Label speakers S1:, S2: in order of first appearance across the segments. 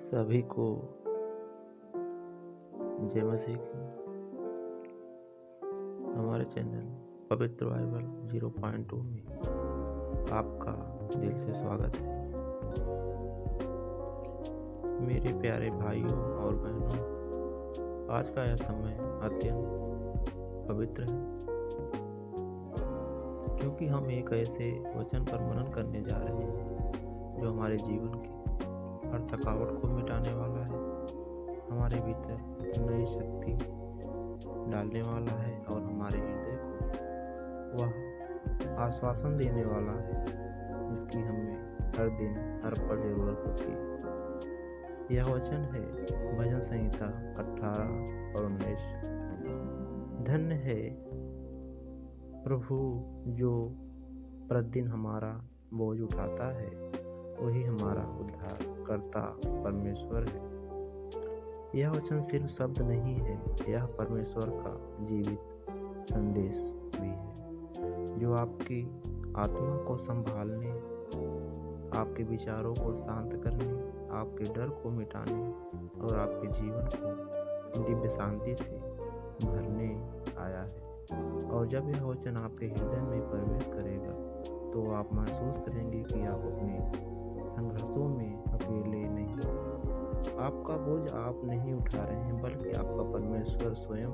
S1: सभी को जय मसीह की। हमारे चैनल पवित्र बाइबल 0.2 में आपका दिल से स्वागत है। मेरे प्यारे भाइयों और बहनों, आज का यह समय अत्यंत पवित्र है, क्योंकि हम एक ऐसे वचन पर मनन करने जा रहे हैं जो हमारे जीवन की हर थकावट को मिटाने वाला है, हमारे भीतर नई शक्ति डालने वाला है और हमारे हृदय को वह आश्वासन देने वाला है जिसकी हमें हर दिन हर पल जरूरत होती है। यह वचन है भजन संहिता 18 और 19। धन्य है प्रभु जो प्रतिदिन हमारा बोझ उठाता है, वही हमारा उद्धार करता परमेश्वर है। यह वचन सिर्फ शब्द नहीं है, यह परमेश्वर का जीवित संदेश भी है जो आपकी आत्मा को संभालने, आपके विचारों को शांत करने, आपके डर को मिटाने और आपके जीवन को दिव्य शांति से भरने आया है। और जब यह वचन आपके हृदय में प्रवेश करेगा तो आप महसूस करेंगे कि आप अपने संघर्षों में अकेले नहीं। आपका बोझ आप नहीं उठा रहे हैं, बल्कि आपका परमेश्वर स्वयं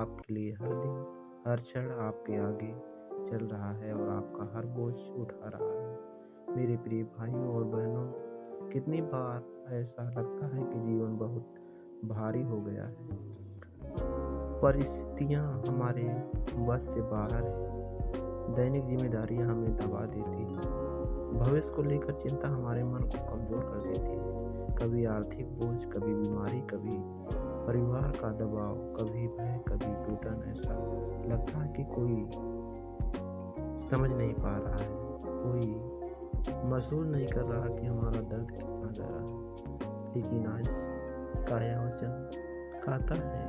S1: आपके लिए हर दिन हर क्षण आपके आगे चल रहा है और आपका हर बोझ उठा रहा है। मेरे प्रिय भाइयों और बहनों, कितनी बार ऐसा लगता है कि जीवन बहुत भारी हो गया है, परिस्थितियां हमारे बस से बाहर है, दैनिक जिम्मेदारियां हमें दबा देती हैं, भविष्य को लेकर चिंता हमारे मन को कमजोर कर देती है। कभी आर्थिक बोझ, कभी बीमारी, कभी परिवार का दबाव, कभी भय, कभी टूटन। ऐसा लगता है कि कोई समझ नहीं पा रहा है, कोई महसूस नहीं कर रहा कि हमारा दर्द कितना गहरा है। लेकिन आज का यह वचन कहता है,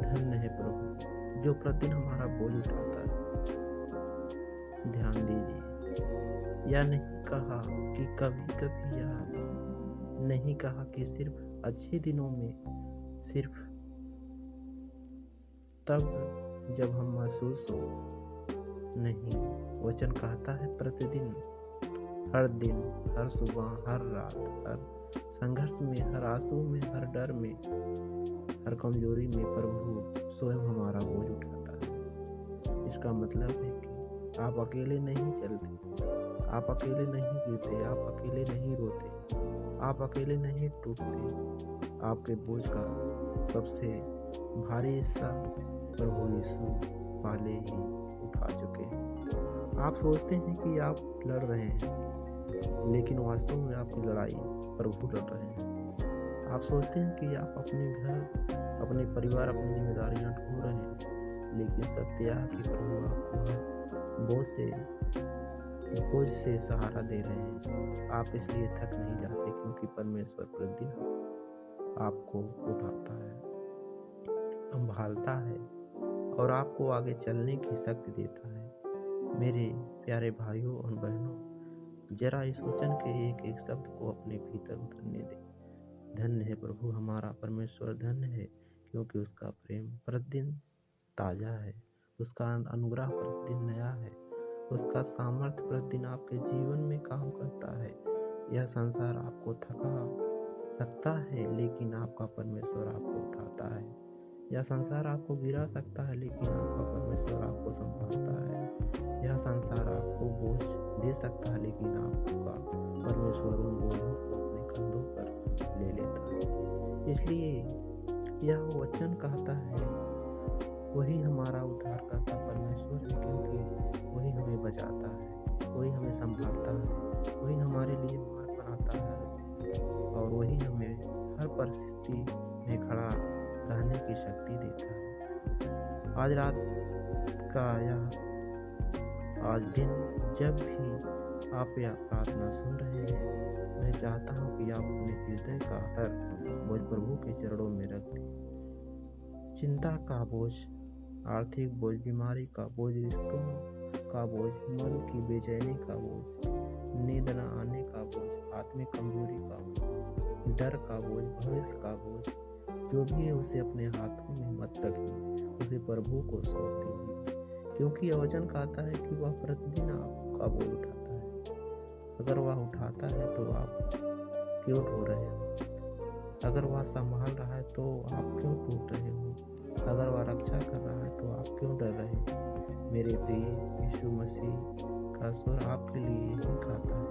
S1: धन्य है प्रभु जो प्रतिदिन हमारा बोझ उठाता है। ध्यान दीजिए, यह नहीं कहा कि कभी कभी, यह नहीं कहा कि सिर्फ अच्छे दिनों में, सिर्फ तब जब हम महसूस हो। नहीं, वचन कहता है प्रतिदिन, हर दिन, हर सुबह, हर रात, हर संघर्ष में, हर आंसू में, हर डर में, हर कमजोरी में प्रभु स्वयं हमारा बोझ उठाता है। इसका मतलब है कि आप अकेले नहीं चलते, आप अकेले नहीं गिरते, आप अकेले नहीं रोते, आप अकेले नहीं टूटते। आपके बोझ का सबसे भारी हिस्सा प्रभु यीशु पहले ही उठा चुके हैं। आप सोचते हैं कि आप लड़ रहे हैं, लेकिन वास्तव में आपकी लड़ाई प्रभु लड़ रहे हैं। आप सोचते हैं कि आप अपने घर, अपने परिवार, अपनी जिम्मेदारियां ढो रहे हैं, लेकिन सत्य यह है कि प्रभु आपको बोझ से सहारा दे रहे हैं। आप इसलिए थक नहीं जाते, क्योंकि परमेश्वर प्रतिदिन आपको उठाता है, संभालता है और आपको आगे चलने की शक्ति देता है। मेरे प्यारे भाइयों और बहनों, जरा इस वचन के एक एक शब्द को अपने भीतर उतरने दें। धन्य है प्रभु हमारा परमेश्वर, धन्य है क्योंकि उसका प्रेम प्रतिदिन ताजा है, उसका अनुग्रह प्रतिदिन नया है, उसका सामर्थ्य प्रतिदिन आपके जीवन में काम करता है। यह संसार आपको थका सकता है, लेकिन आपका परमेश्वर आपको उठाता है। यह संसार आपको गिरा सकता है, लेकिन आपका परमेश्वर आपको संभालता है। यह संसार आपको बोझ दे सकता है, लेकिन आपका परमेश्वर उन बोझों को अपने कंधों पर ले लेता है। इसलिए यह वचन कहता है, वही हमारा उद्धार करता परमेश्वर है, क्योंकि वही हमें बचाता है, वही हमें संभालता है, वही हमारे लिए मार्ग बनाता है और वही हमें हर परिस्थिति में खड़ा रहने की शक्ति देता है। आज रात का आज दिन, जब भी आप यह प्रार्थना सुन रहे हैं, मैं चाहता हूँ कि आप अपने हृदय का हर बोझ प्रभु के चरणों में रख दें। चिंता का बोझ, आर्थिक बोझ, बीमारी का बोझ, रिश्तों का बोझ, मन की बेचैनी का बोझ, नींद न आने का बोझ, आत्मिक कमजोरी का बोझ, डर का बोझ, भविष्य का बोझ, जो भी है उसे अपने हाथों में मत रखिए, उसे प्रभु को सौंप दीजिए, क्योंकि वचन कहता है कि वह प्रतिदिन आपका बोझ उठाता है। अगर वह उठाता है तो आप क्यों रो रहे हो? अगर वह संभाल रहा है तो आप क्यों टूट रहे हो? अगर वह रक्षा कर रहा है तो आप क्यों डर रहे हो? मेरे प्रिय, यीशु मसीह का स्वर आपके लिए यही कहता है,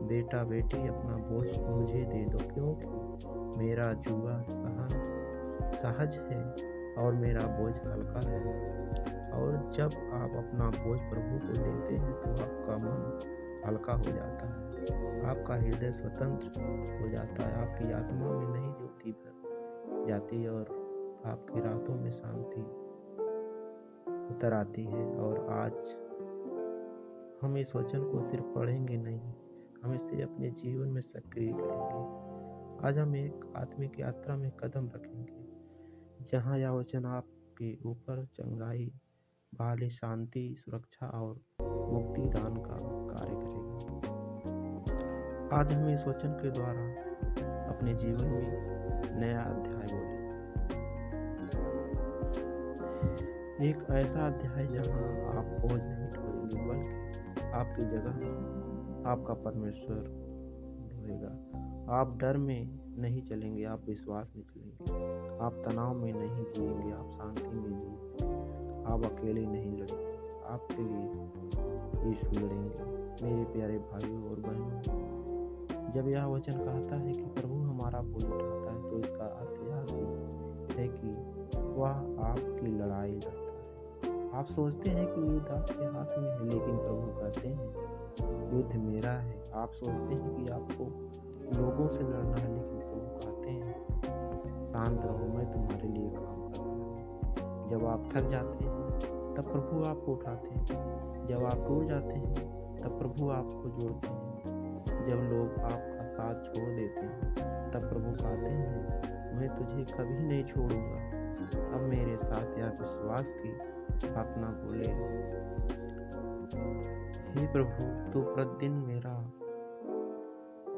S1: बेटा बेटी अपना बोझ मुझे दे दो, क्योंकि मेरा जुआ सहज है और मेरा बोझ हल्का है। और जब आप अपना बोझ प्रभु को देते हैं तो आपका मन हल्का हो जाता है, आपका हृदय स्वतंत्र हो जाता है, आपकी आत्मा में नई ज्योति भर जाती है और आपकी रातों में शांति उतर आती है। और आज हम इस वचन को सिर्फ पढ़ेंगे नहीं, हम इसे अपने जीवन में सक्रिय करेंगे। आज हम एक आत्मिक यात्रा में कदम रखेंगे, जहाँ यह वचन आपके ऊपर चंगाई, बहाली, शांति, सुरक्षा और मुक्ति दान का कार्य करेगा। आज हम इस वचन के द्वारा अपने जीवन में नया अध्याय बोलेंगे, एक ऐसा अध्याय जहां आप बोझ नहीं ढोएंगे, बल्कि आपकी जगह आपका परमेश्वर ढोएगा। आप डर में नहीं चलेंगे, आप विश्वास में चलेंगे। आप तनाव में नहीं जिएंगे, आप शांति में जिएंगे। आप अकेले नहीं लड़ेंगे, आपके लिए यीशु लड़ेंगे। मेरे प्यारे भाइयों और बहनों, जब यह वचन कहता है कि प्रभु हमारा बोझ उठाता है, तो इसका अर्थ यह भी है कि वह आपकी लड़ाई लड़ता है। आप सोचते हैं कि युद्ध आपके हाथ में है, लेकिन प्रभु कहते हैं युद्ध मेरा है। आप सोचते हैं कि आपको लोगों से लड़ना है, लेकिन प्रभु कहते हैं शांत रहो, मैं तुम्हारे लिए काम कर रहा हूँ। जब आप थक जाते हैं तब प्रभु आपको उठाते हैं, जब आप टूट जाते हैं तब प्रभु आपको जोड़ते हैं, जब लोग आपका साथ छोड़ देते हैं तब प्रभु कहते हैं मैं तुझे कभी नहीं छोड़ूंगा। अब मेरे साथ यह विश्वास की प्रार्थना बोले, हे प्रभु, तू प्रतिदिन मेरा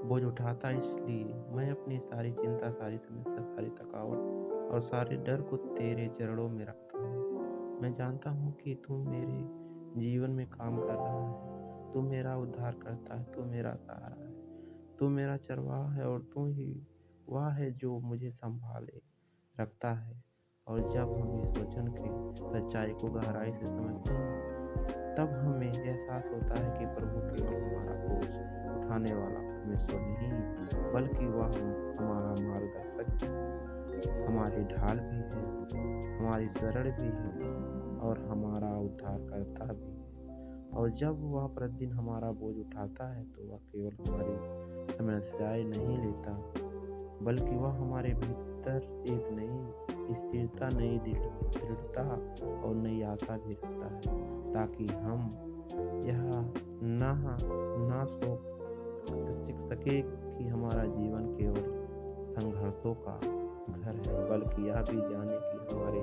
S1: बोझ उठाता, इसलिए मैं अपनी सारी चिंता, सारी समस्या, सारी थकावट और सारे डर को तेरे चरणों में रखता हूँ। मैं जानता हूँ कि तू मेरे जीवन में काम कर रहा है, तू मेरा उद्धार करता है, तू मेरा सहारा है, तू मेरा चरवाहा है और तू ही वह है जो मुझे संभाले रखता है। और जब हम इस वचन की सच्चाई को गहराई से समझते हैं, तब हमें एहसास होता है कि प्रभु केवल हमारा बोझ उठाने वाला परमेश्वर नहीं, बल्कि वह हमारा मार्गदर्शक, हमारी ढाल भी है, हमारी शरण भी है और हमारा उद्धारकर्ता भी है। और जब वह प्रतिदिन हमारा बोझ उठाता है, तो वह केवल हमारी समस्याएं नहीं लेता, बल्कि वह हमारे भीतर एक नई स्थिरता, नई दृढ़ता और नई आशा भी रखता है, ताकि हम यह ना सोच सके कि हमारा जीवन केवल संघर्षों का घर है, बल्कि यह भी जाने कि हमारे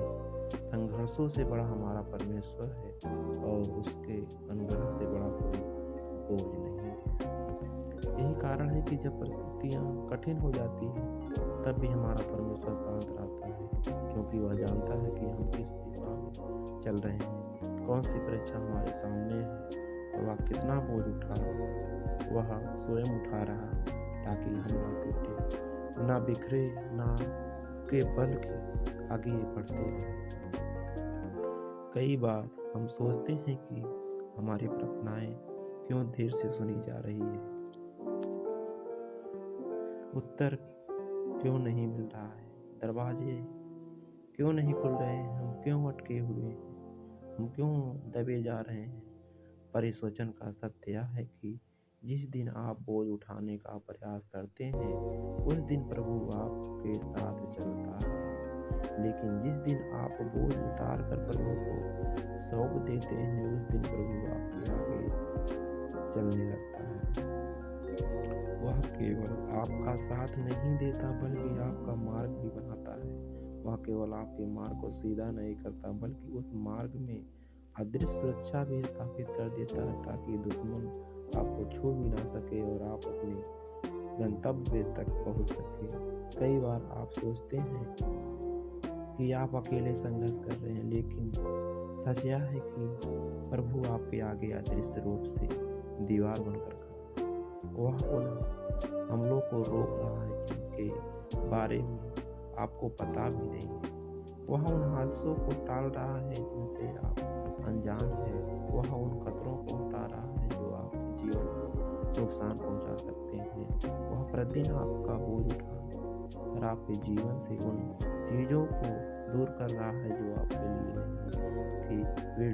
S1: संघर्षों से बड़ा हमारा परमेश्वर है और उसके अनुग्रह से बड़ा कोई बोझ नहीं है। यही कारण है कि जब परिस्थितियाँ कठिन हो जाती हैं, तब भी हमारा परमेश्वर शांत रहता है, क्योंकि वह जानता है कि हम किस दिशा में चल रहे हैं, कौन सी परीक्षा हमारे सामने है और वह कितना बोझ वह स्वयं उठा रहा, ताकि हम ना टूटे, ना बिखरे, ना के बल्कि आगे बढ़ते रहें। कई बार हम सोचते हैं कि हमारी प्रार्थनाएं क्यों देर से सुनी जा रही है, उत्तर क्यों नहीं मिल रहा है, दरवाजे क्यों नहीं खुल रहे हैं, हम क्यों अटके हुए हैं, हम क्यों दबे जा रहे हैं। पर इस वचन का सत्य यह है कि जिस दिन आप बोझ उठाने का प्रयास करते हैं, उस दिन प्रभु आपके साथ चलता है, लेकिन जिस दिन आप बोझ उतार कर प्रभु को सौंप देते हैं, उस दिन प्रभु आपके आगे चलने लगता है। वह केवल आपका साथ नहीं देता, बल्कि आपका मार्ग भी बनाता है। वह केवल आपके मार्ग को सीधा नहीं करता, बल्कि उस मार्ग में अदृश्य सुरक्षा भी स्थापित कर देता है ताकि दुश्मन आपको छू भी ना सके और आप अपने गंतव्य तक पहुंच सके। कई बार आप सोचते हैं कि आप अकेले संघर्ष कर रहे हैं, लेकिन सच यह है कि प्रभु आपके आगे अदृश्य रूप से दीवार बनकर खड़ा है। वह उन हमलों को रोक रहा है जिनके बारे में आपको पता भी नहीं है। वह उन हादसों को टाल रहा है जिनसे आप अनजान हैं। वह उन खतरों को हटा रहा है जो आपके जीवन को नुकसान पहुंचा सकते हैं। वह प्रतिदिन आपका बोझ उठाकर आपके जीवन से उन चीज़ों को दूर कर रहा है जो आपके लिए नहीं थी। वे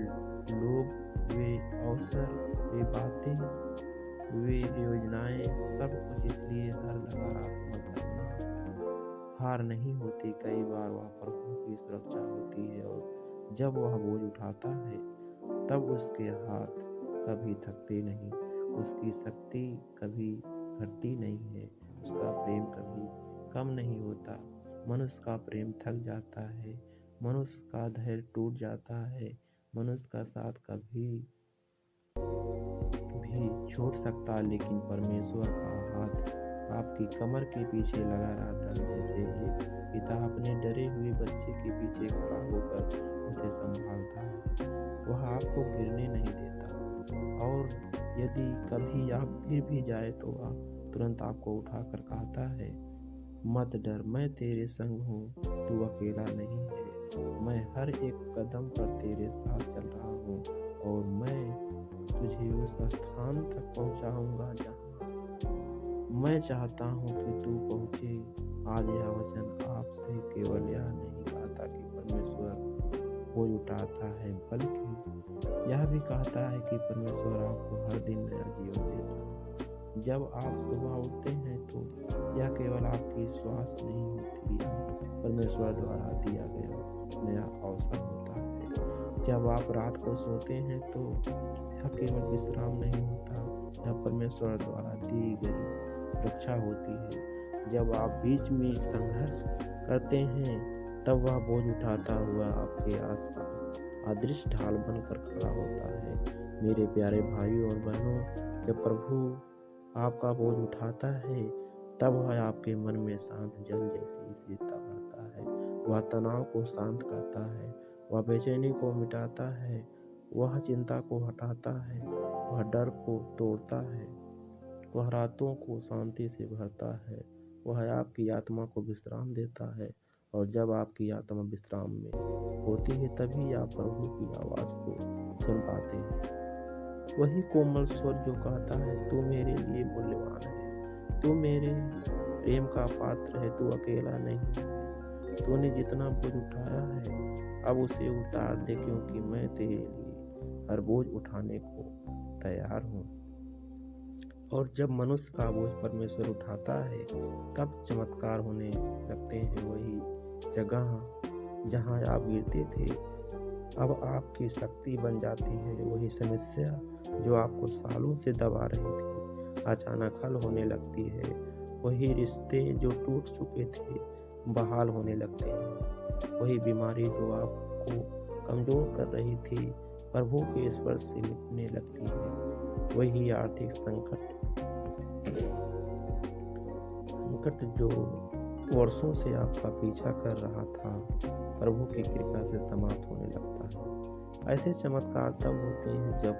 S1: लोग, वे अवसर, वे बातें, वे योजनाएं, सब कुछ इसलिए हर नकारात्मक घटना हार नहीं होती। कई बार वह प्रभु की सुरक्षा होती है और जब वह बोझ उठाता है तब उसके हाथ कभी थकते नहीं, उसकी शक्ति कभी घटती नहीं है, उसका प्रेम कभी कम नहीं होता। मनुष्य का प्रेम थक जाता है, मनुष्य का धैर्य टूट जाता है, मनुष्य का साथ कभी भी छोड़ सकता है, लेकिन परमेश्वर का हाथ आपकी कमर के पीछे लगा रहता है। जैसे एक पिता अपने डरे हुए बच्चे के पीछे खड़ा होकर उसे संभालता है, वह आपको गिरने नहीं देता और यदि कभी आप गिर भी जाए तो वह तुरंत आपको उठाकर कहता है, मत डर, मैं तेरे संग हूँ, तू अकेला नहीं है। मैं हर एक कदम पर तेरे साथ चल रहा हूँ और मैं तुझे उस स्थान तक पहुँचाऊँगा जहाँ मैं चाहता हूँ कि तू पहुँचे। आज यह वचन आपसे केवल यह नहीं कहता कि परमेश्वर बोझ उठाता है, बल्कि यह भी कहता है कि परमेश्वर आपको हर दिन नया जीवन देता है। जब आप सुबह उठते हैं तो यह केवल आपकी श्वास नहीं होती, परमेश्वर द्वारा दिया गया नया अवसर होता है। जब आप रात को सोते हैं तो यह केवल विश्राम नहीं होता, यह परमेश्वर द्वारा दी गई रक्षा होती है। जब आप बीच में संघर्ष करते हैं तब वह बोझ उठाता हुआ आपके आसपास अदृश्य ढाल बनकर खड़ा होता है। मेरे प्यारे भाइयों और बहनों, जब प्रभु आपका बोझ उठाता है तब वह आपके मन में शांत जल जैसी स्थिरता भरता है। वह तनाव को शांत करता है, वह बेचैनी को मिटाता है, वह चिंता को हटाता है, वह डर को तोड़ता है, वह रातों को शांति से भरता है, वह आपकी आत्मा को विश्राम देता है। और जब आपकी आत्मा विश्राम में होती है तभी आप प्रभु की आवाज़ को सुन पाते हैं। वही कोमल स्वर जो कहता है, तू मेरे लिए मूल्यवान है, तू मेरे प्रेम का पात्र है, तू अकेला नहीं है। तूने जितना बोझ उठाया है अब उसे उतार दे, क्योंकि मैं तेरे लिए हर बोझ उठाने को तैयार हूँ। और जब मनुष्य का बोझ परमेश्वर उठाता है तब चमत्कार होने लगते हैं। वही जगह जहाँ आप गिरते थे अब आपकी शक्ति बन जाती है। वही समस्या जो आपको सालों से दबा रही थी अचानक हल होने लगती है। वही रिश्ते जो टूट चुके थे बहाल होने लगते हैं। वही बीमारी जो आपको कमजोर कर रही थी प्रभु के स्पर्श से मिटने लगती है। वही आर्थिक संकट जो वर्षों से आपका पीछा कर रहा था प्रभु की कृपा से समाप्त होने लगता है। ऐसे चमत्कार तब होते हैं जब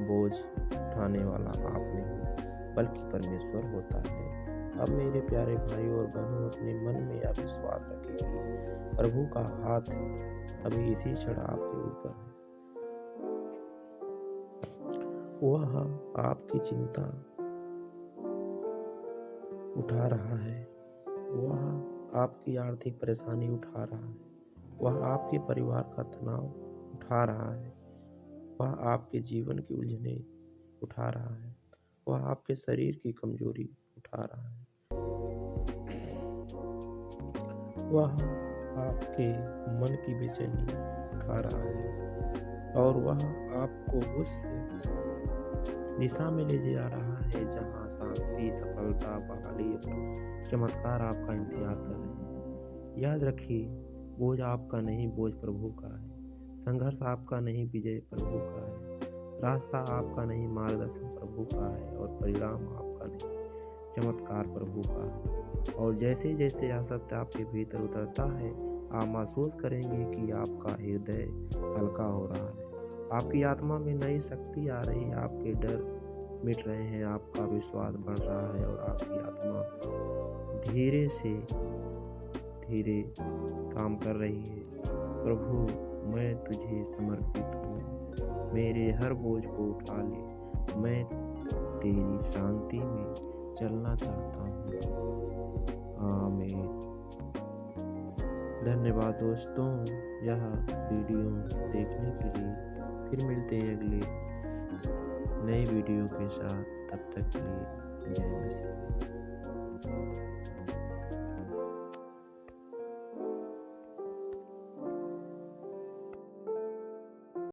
S1: बोझ उठाने वाला आप नहीं बल्कि परमेश्वर होता है। अब मेरे प्यारे भाई और बहनों, अपने मन में यह विश्वास रखें कि प्रभु का हाथ अभी इसी क्षण आपके ऊपर है। वह आपकी चिंता उठा रहा है, वह आपकी आर्थिक परेशानी उठा रहा है, वह आपके परिवार का तनाव उठा रहा है, वह आपके जीवन की उलझने उठा रहा है, वह आपके शरीर की कमजोरी उठा रहा है, वह आपके मन की बेचैनी उठा रहा है और वह आपको उस दिशा में ले जा रहा है जहाँ शांति, सफलता, बहाली और चमत्कार आपका इंतजार कर रहे हैं। याद रखिए, बोझ आपका नहीं, बोझ प्रभु का है। संघर्ष आपका नहीं, विजय प्रभु का है। रास्ता आपका नहीं, मार्गदर्शन प्रभु का है। और परिणाम आपका नहीं, चमत्कार प्रभु का है। और जैसे जैसे यह सत्य आपके भीतर उतरता है, आप महसूस करेंगे कि आपका हृदय हल्का हो रहा है, आपकी आत्मा में नई शक्ति आ रही है, आपके डर मिट रहे हैं, आपका विश्वास बढ़ रहा है और आपकी आत्मा धीरे से धीरे काम कर रही है। प्रभु, मैं तुझे समर्पित हूँ, मेरे हर बोझ को उठा ले, मैं तेरी शांति में चलना चाहता हूँ। आमीन। धन्यवाद दोस्तों यह वीडियो देखने के लिए। फिर मिलते हैं अगले नए वीडियो के साथ। तब तक के लिए जय मसीह।